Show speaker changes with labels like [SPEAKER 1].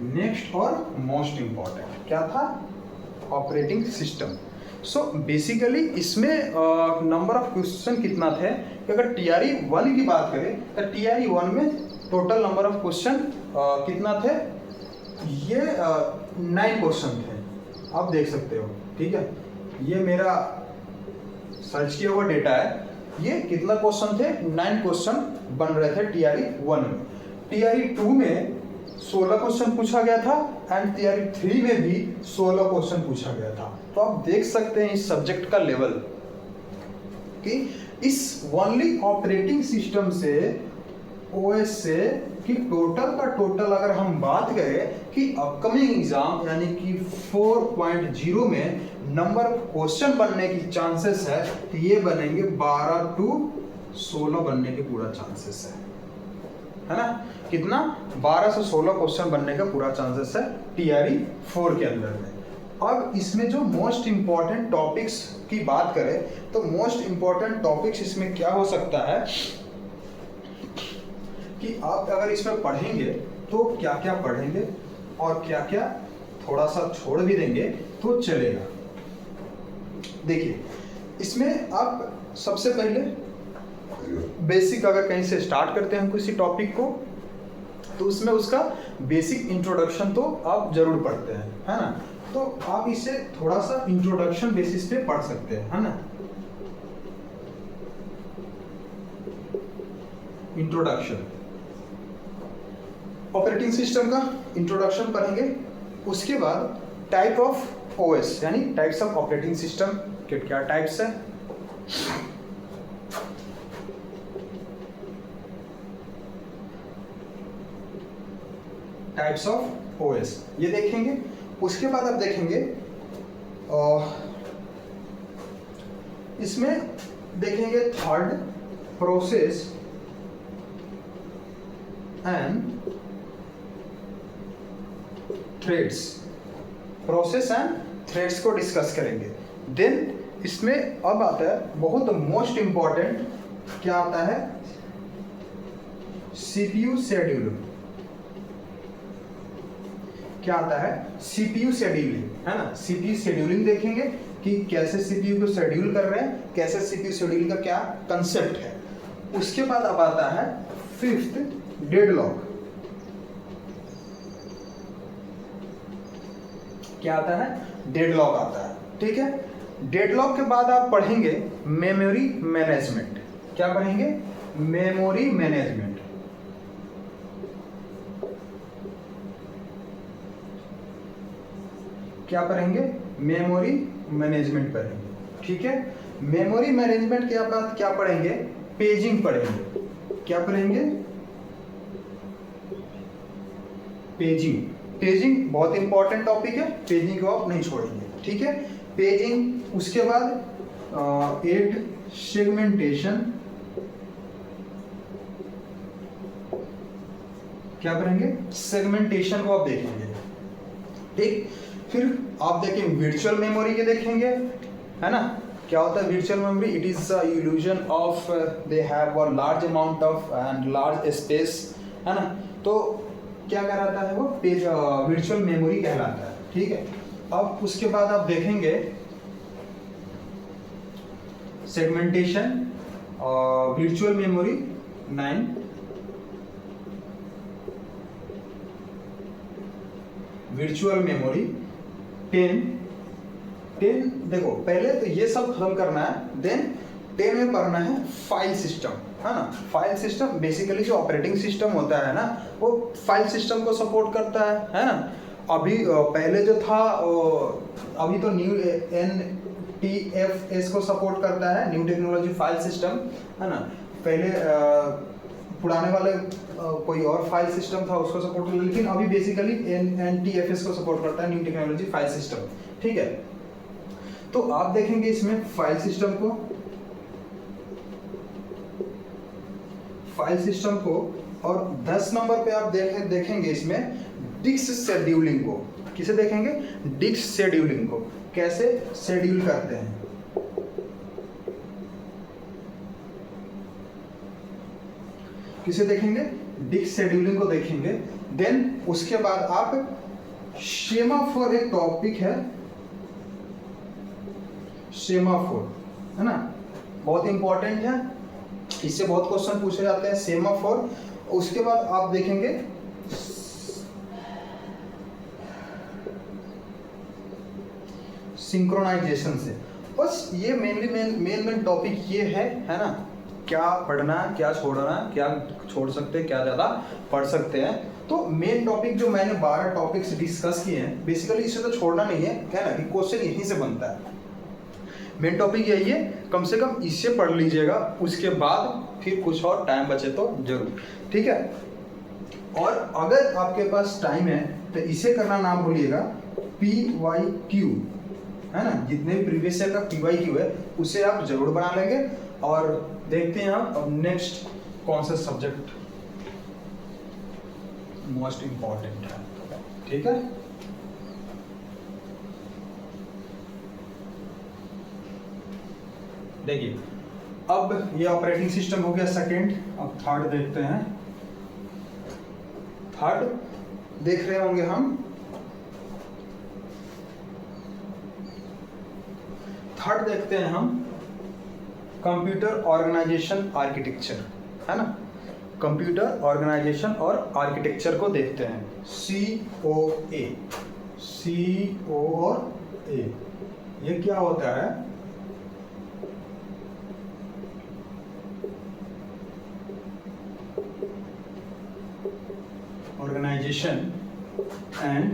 [SPEAKER 1] Next और most important क्या था, ऑपरेटिंग सिस्टम। सो बेसिकली इसमें नंबर ऑफ क्वेश्चन कितना थे, अगर TRE 1 की बात करें तो TRE 1 में टोटल नंबर ऑफ क्वेश्चन कितना थे, ये 9 क्वेश्चन थे, आप देख सकते हो। ठीक है, ये मेरा सर्च किया हुआ डेटा है। ये कितना क्वेश्चन थे, 9 क्वेश्चन बन रहे थे TRE 1 में। TRE 2 में 16 क्वेश्चन पूछा गया था एंड TRE 3 में भी 16 क्वेश्चन पूछा गया था। तो आप देख सकते हैं इस सब्जेक्ट का लेवल कि इस ओनली ऑपरेटिंग सिस्टम से, OS से, कि टोटल का टोटल अगर हम बात करें कि अपकमिंग एग्जाम यानी कि 4.0 में नंबर ऑफ क्वेश्चन बनने की चांसेस है तो ये बनेंगे 12 to 16 बनने के पूरा चांसेस है ना। कितना, 12 से 16 क्वेश्चन बनने का पूरा चांसेस है TRE 4 के अंदर में। अब इसमें जो मोस्ट इम्पॉर्टेंट टॉपिक्स की बात करें तो मोस्ट इम्पॉर्टेंट टॉपिक्स इसमें क्या हो सकता है कि आप अगर इसमें पढ़ेंगे तो क्या क्या पढ़ेंगे और क्या क्या थोड़ा सा छोड़ भी देंगे तो चलेगा। देखिए इसमें आप सबसे पहले बेसिक अगर कहीं से स्टार्ट करते हैं किसी टॉपिक को तो उसमें उसका बेसिक इंट्रोडक्शन तो आप जरूर पढ़ते हैं, है ना। तो आप इसे थोड़ा सा इंट्रोडक्शन बेसिस पे पढ़ सकते हैं, है ना। इंट्रोडक्शन, ऑपरेटिंग सिस्टम का इंट्रोडक्शन पढ़ेंगे। उसके बाद टाइप ऑफ OS यानी टाइप्स ऑफ ऑपरेटिंग सिस्टम के क्या टाइप्स है, टाइप्स ऑफ OS ये देखेंगे। उसके बाद आप देखेंगे इसमें देखेंगे third process and threads, process and threads को डिस्कस करेंगे। देन इसमें अब आता है बहुत मोस्ट इंपॉर्टेंट, क्या आता है, CPU शेड्यूल। क्या आता है, CPU शेड्यूलिंग, है ना। CPU शेड्यूलिंग देखेंगे कि कैसे CPU को शेड्यूल कर रहे हैं, कैसे CPU शेड्यूलिंग का क्या कंसेप्ट है। उसके बाद अब आता है फिफ्थ डेडलॉक। क्या आता है, डेडलॉक आता है। ठीक है, डेडलॉक के बाद आप पढ़ेंगे मेमोरी मैनेजमेंट। क्या पढ़ेंगे, मेमोरी मैनेजमेंट। क्या पढ़ेंगे, मेमोरी मैनेजमेंट पढ़ेंगे। ठीक है, मेमोरी मैनेजमेंट के बाद क्या पढ़ेंगे, पेजिंग पढ़ेंगे। क्या पढ़ेंगे, पेजिंग। पेजिंग बहुत इंपॉर्टेंट टॉपिक है, पेजिंग को आप नहीं छोड़ेंगे। ठीक है, पेजिंग। उसके बाद 8 सेगमेंटेशन। क्या पढ़ेंगे, सेगमेंटेशन को आप देखेंगे। ठीक, फिर आप देखेंगे वर्चुअल मेमोरी के देखेंगे, है ना। क्या होता है virtual memory, it is a illusion of they have a large amount of and large space, है ना। तो क्या कहलाता है वो, वर्चुअल मेमोरी कहलाता है। ठीक है, अब उसके बाद आप देखेंगे segmentation, virtual memory 9, virtual memory 10। देखो पहले तो ये सब खत्म करना है, देन 10 में पढ़ना है फाइल सिस्टम, है ना। फाइल सिस्टम बेसिकली जो ऑपरेटिंग सिस्टम होता है ना वो फाइल सिस्टम को सपोर्ट करता है ना। अभी पहले जो था अभी तो न्यू NTFS को सपोर्ट करता है, न्यू टेक्नोलॉजी फाइल सिस्टम, है ना। पहले पुराने वाले कोई और फाइल सिस्टम था उसको सपोर्ट करता, लेकिन अभी बेसिकली NTFS को सपोर्ट करता है, न्यू टेक्नोलॉजी फाइल सिस्टम। ठीक है, तो आप देखेंगे इसमें फाइल सिस्टम को और 10 नंबर पे आप देखेंगे इसमें डिस्क शेड्यूलिंग को। किसे देखेंगे, डिस्क शेड्यूलिंग को, कैसे शेड्यूल करते हैं। किसे देखेंगे, डिस्क शेड्यूलिंग को देखेंगे। देन उसके बाद आप सेमाफोर, एक टॉपिक है सेमाफोर, है ना, बहुत इंपॉर्टेंट है, इससे बहुत क्वेश्चन पूछे जाते हैं सेमाफोर। उसके बाद आप देखेंगे सिंक्रोनाइजेशन से। बस ये मेन टॉपिक ये है ना, क्या पढ़ना, क्या छोड़ना, क्या छोड़ सकते हैं, क्या ज़्यादा पढ़ सकते हैं। तो मेन टॉपिक जो मैंने 12 टॉपिक्स डिस्कस किए हैं, बेसिकली इसे तो छोड़ना नहीं है ना, कि क्वेश्चन यहीं से बनता है। मेन टॉपिक यही है, कम से कम इससे पढ़ लीजिएगा, उसके बाद फिर कुछ और टाइम बचे तो जरूर, ठीक है। और अगर आपके पास टाइम है तो इसे करना ना भूलिएगा, PYQ, है ना, जितने भी प्रीवियस ईयर का PYQ है उसे आप जरूर बना लेंगे। और देखते हैं हम अब नेक्स्ट कौन सा सब्जेक्ट मोस्ट इंपॉर्टेंट है, ठीक है। देखिए, अब ये ऑपरेटिंग सिस्टम हो गया सेकेंड, अब थर्ड देखते हैं। थर्ड देख रहे होंगे हम, थर्ड देखते हैं हम कंप्यूटर ऑर्गेनाइजेशन आर्किटेक्चर, है ना, कंप्यूटर ऑर्गेनाइजेशन और आर्किटेक्चर को देखते हैं, COA, CO और A। ये क्या होता है, ऑर्गेनाइजेशन एंड